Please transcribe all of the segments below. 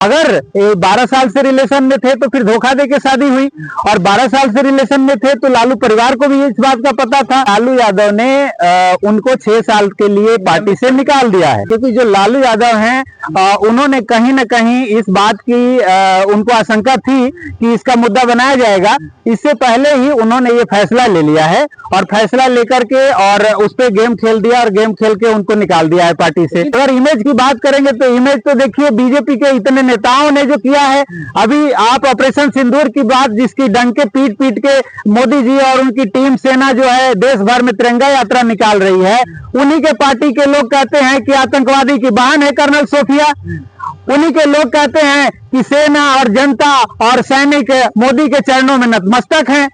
अगर 12 साल से रिलेशन में थे तो फिर धोखा दे के शादी हुई, और 12 साल से रिलेशन में थे तो लालू परिवार को भी इस बात का पता था। लालू यादव ने उनको 6 साल के लिए पार्टी से निकाल दिया है, क्योंकि जो लालू यादव हैं उन्होंने कहीं न कहीं इस बात की उनको आशंका थी कि इसका मुद्दा बनाया जाएगा। इससे पहले ही उन्होंने ये फैसला ले लिया है, और फैसला लेकर के और उस पर गेम खेल दिया, और गेम खेल के उनको निकाल दिया है पार्टी से। अगर इमेज की बात करेंगे तो इमेज तो देखिए बीजेपी के इतने नेताओं ने जो किया है। अभी आप ऑपरेशन सिंदूर की बात, जिसकी डंके पीट पीट के मोदी जी और उनकी टीम सेना जो है देश भर में तिरंगा यात्रा निकाल रही है, उन्हीं के पार्टी के लोग कहते हैं कि आतंकवादी की बहन है कर्नल सोफिया। उन्हीं के लोग कहते हैं कि सेना और जनता और सैनिक मोदी के चरणों में नतमस्तक हैं।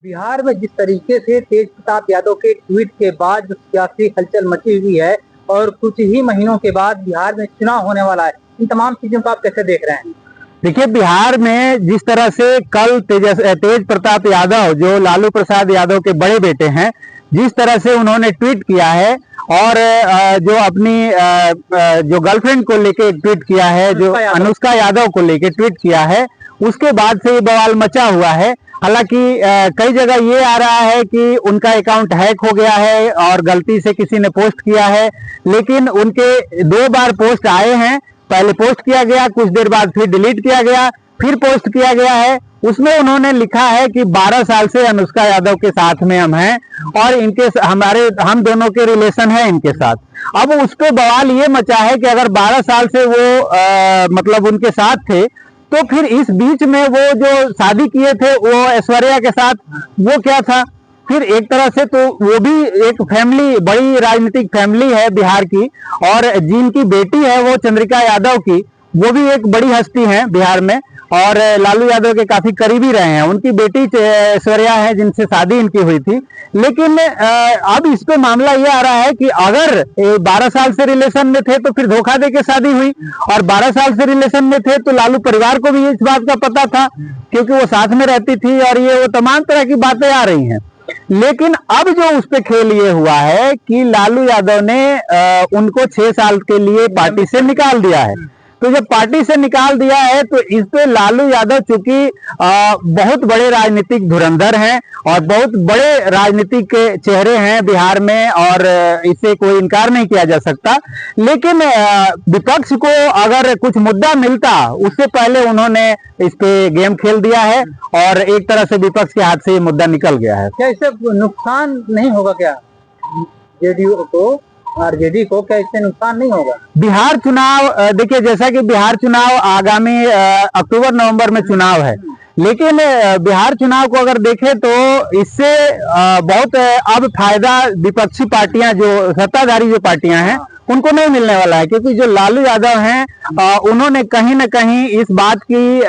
बिहार में जिस तरीके से तेज प्रताप यादव के ट्वीट के बाद जो सियासी हलचल मची हुई है और कुछ ही महीनों के बाद बिहार में चुनाव होने वाला है, इन तमाम चीजों को आप कैसे देख रहे हैं? देखिए, बिहार में जिस तरह से कल तेज प्रताप यादव जो लालू प्रसाद यादव के बड़े बेटे हैं, जिस तरह से उन्होंने ट्वीट किया है, और जो अपनी जो गर्लफ्रेंड को लेके ट्वीट किया है, जो अनुष्का यादव को लेके ट्वीट किया है, उसके बाद से ये बवाल मचा हुआ है। हालांकि कई जगह ये आ रहा है कि उनका अकाउंट हैक हो गया है और गलती से किसी ने पोस्ट किया है, लेकिन उनके 2 बार पोस्ट आए हैं। पहले पोस्ट किया गया, कुछ देर बाद फिर डिलीट किया गया, फिर पोस्ट किया गया है। उसमें उन्होंने लिखा है कि 12 साल से अनुष्का यादव के साथ में हम हैं, और हम दोनों के रिलेशन है इनके साथ। अब उस पे बवाल ये मचा है कि अगर 12 साल से वो मतलब उनके साथ थे, तो फिर इस बीच में वो जो शादी किए थे वो ऐश्वर्या के साथ, वो क्या था? फिर एक तरह से तो वो भी एक फैमिली, बड़ी राजनीतिक फैमिली है बिहार की, और जिनकी बेटी है वो चंद्रिका यादव की, वो भी एक बड़ी हस्ती है बिहार में, और लालू यादव के काफी करीबी रहे हैं। उनकी बेटी ऐश्वर्या है जिनसे शादी इनकी हुई थी। लेकिन अब इस पे मामला ये आ रहा है कि अगर 12 साल से रिलेशन में थे तो फिर धोखा दे के शादी हुई, और 12 साल से रिलेशन में थे तो लालू परिवार को भी इस बात का पता था, क्योंकि वो साथ में रहती थी, और ये वो तमाम तरह की बातें आ रही हैं। लेकिन अब जो उस पे खेल ये हुआ है कि लालू यादव ने उनको 6 साल के लिए पार्टी से निकाल दिया है। तो जब पार्टी से निकाल दिया है तो इस पे लालू यादव चूंकि बहुत बड़े राजनीतिक धुरंधर हैं और बहुत बड़े राजनीतिक चेहरे हैं बिहार में, और इससे कोई इनकार नहीं किया जा सकता। लेकिन विपक्ष को अगर कुछ मुद्दा मिलता, उससे पहले उन्होंने इस पे गेम खेल दिया है, और एक तरह से विपक्ष के हाथ से ये मुद्दा निकल गया है। क्या इससे नुकसान नहीं होगा क्या जेडीयू को, आरजेडी को? क्या इससे नुकसान नहीं होगा? बिहार चुनाव, देखिए, जैसा कि बिहार चुनाव आगामी अक्टूबर नवंबर में चुनाव है, लेकिन बिहार चुनाव को अगर देखें तो इससे बहुत अब फायदा विपक्षी पार्टियां, जो सत्ताधारी जो पार्टियां हैं, उनको नहीं मिलने वाला है। क्योंकि जो लालू यादव हैं उन्होंने कहीं न कहीं इस बात की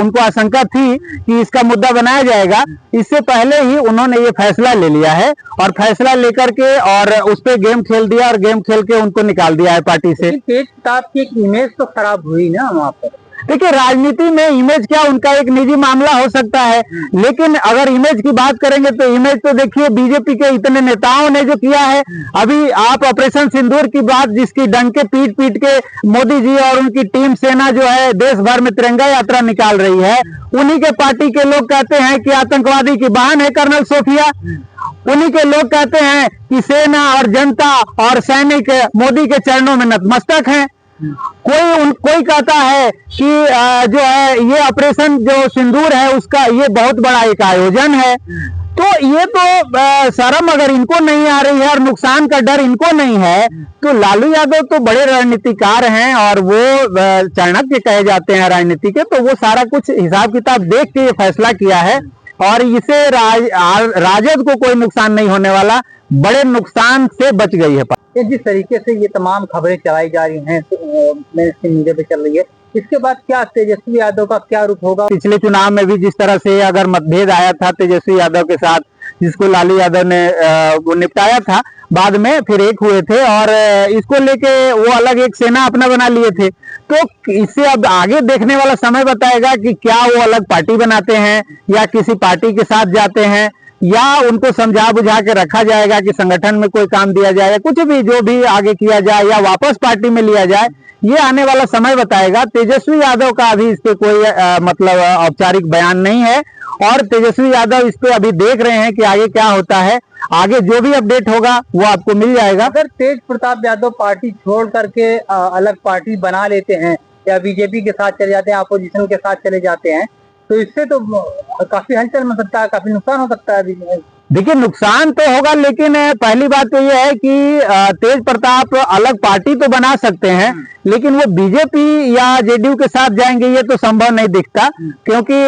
उनको आशंका थी कि इसका मुद्दा बनाया जाएगा। इससे पहले ही उन्होंने ये फैसला ले लिया है, और फैसला लेकर के और उस पर गेम खेल दिया, और गेम खेल के उनको निकाल दिया है पार्टी से। तेज प्रताप की एक इमेज तो खराब हुई ना वहाँ पर। देखिए, राजनीति में इमेज क्या, उनका एक निजी मामला हो सकता है, लेकिन अगर इमेज की बात करेंगे तो इमेज तो देखिए बीजेपी के इतने नेताओं ने जो किया है। अभी आप ऑपरेशन सिंदूर की बात, जिसकी डंके पीट पीट के मोदी जी और उनकी टीम सेना जो है देश भर में तिरंगा यात्रा निकाल रही है, उन्हीं के पार्टी के लोग कहते हैं कि आतंकवादी की बहन है कर्नल सोफिया। उन्हीं के लोग कहते हैं कि सेना और जनता और सैनिक मोदी के चरणों में नतमस्तक हैं। कोई कहता है कि जो है ये ऑपरेशन जो सिंदूर है उसका ये बहुत बड़ा एक आयोजन है। तो ये तो शर्म अगर इनको नहीं आ रही है और नुकसान का डर इनको नहीं है, तो लालू यादव तो बड़े राजनीतिकार हैं, और वो चाणक्य कहे जाते हैं राजनीति के, तो वो सारा कुछ हिसाब किताब देख के ये फैसला किया है, और इसे राजद को कोई नुकसान नहीं होने वाला, बड़े नुकसान से बच गई है। जिस तरीके से ये तमाम खबरें चलाई जा रही हैं, मेनस्ट्रीम मीडिया पे चल रही है, इसके बाद क्या तेजस्वी यादव का क्या रुख होगा? पिछले चुनाव में भी जिस तरह से अगर मतभेद आया था तेजस्वी यादव के साथ, जिसको लालू यादव ने वो निपटाया था, बाद में फिर एक हुए थे, और इसको लेके वो अलग एक सेना अपना बना लिए थे। तो इससे अब आगे देखने वाला समय बताएगा कि क्या वो अलग पार्टी बनाते हैं या किसी पार्टी के साथ जाते हैं, या उनको समझा बुझा के रखा जाएगा कि संगठन में कोई काम दिया जाएगा, कुछ भी जो भी आगे किया जाए या वापस पार्टी में लिया जाए, ये आने वाला समय बताएगा। तेजस्वी यादव का अभी इस पे कोई मतलब औपचारिक बयान नहीं है और तेजस्वी यादव इस पे अभी देख रहे हैं कि आगे क्या होता है। आगे जो भी अपडेट होगा वो आपको मिल जाएगा। अगर तेज प्रताप यादव पार्टी छोड़ करके अलग पार्टी बना लेते हैं या बीजेपी के साथ चले जाते हैं, अपोजिशन के साथ चले जाते हैं, तो इससे तो काफी हलचल मच सकता है, काफी नुकसान हो सकता है। देखिए नुकसान तो होगा, लेकिन पहली बात तो यह है कि तेज प्रताप अलग पार्टी तो बना सकते हैं, लेकिन वो बीजेपी या जेडीयू के साथ जाएंगे ये तो संभव नहीं दिखता, क्योंकि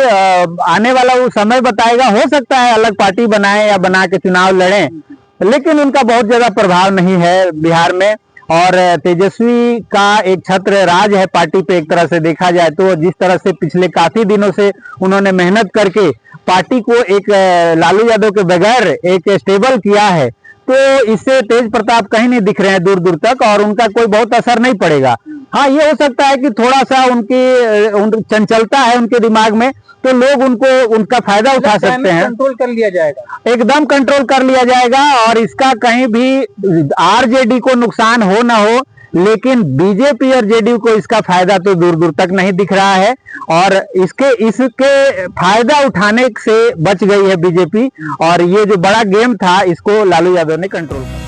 आने वाला वो समय बताएगा। हो सकता है अलग पार्टी बनाए या बना के चुनाव लड़ें, लेकिन उनका बहुत ज्यादा प्रभाव नहीं है बिहार में। और तेजस्वी का एक छत्र राज है पार्टी पे, एक तरह से देखा जाए तो। जिस तरह से पिछले काफी दिनों से उन्होंने मेहनत करके पार्टी को एक लालू यादव के बगैर एक स्टेबल किया है, तो इससे तेज प्रताप कहीं नहीं दिख रहे हैं दूर दूर तक और उनका कोई बहुत असर नहीं पड़ेगा। हाँ, ये हो सकता है कि थोड़ा सा उनकी चंचलता है उनके दिमाग में, तो लोग उनका फायदा उठा सकते हैं। कंट्रोल कर लिया जाएगा, एकदम कंट्रोल कर लिया जाएगा और इसका कहीं भी आरजेडी को नुकसान हो ना हो, लेकिन बीजेपी और जेडीयू को इसका फायदा तो दूर दूर तक नहीं दिख रहा है। और इसके फायदा उठाने से बच गई है बीजेपी और ये जो बड़ा गेम था इसको लालू यादव ने कंट्रोल किया।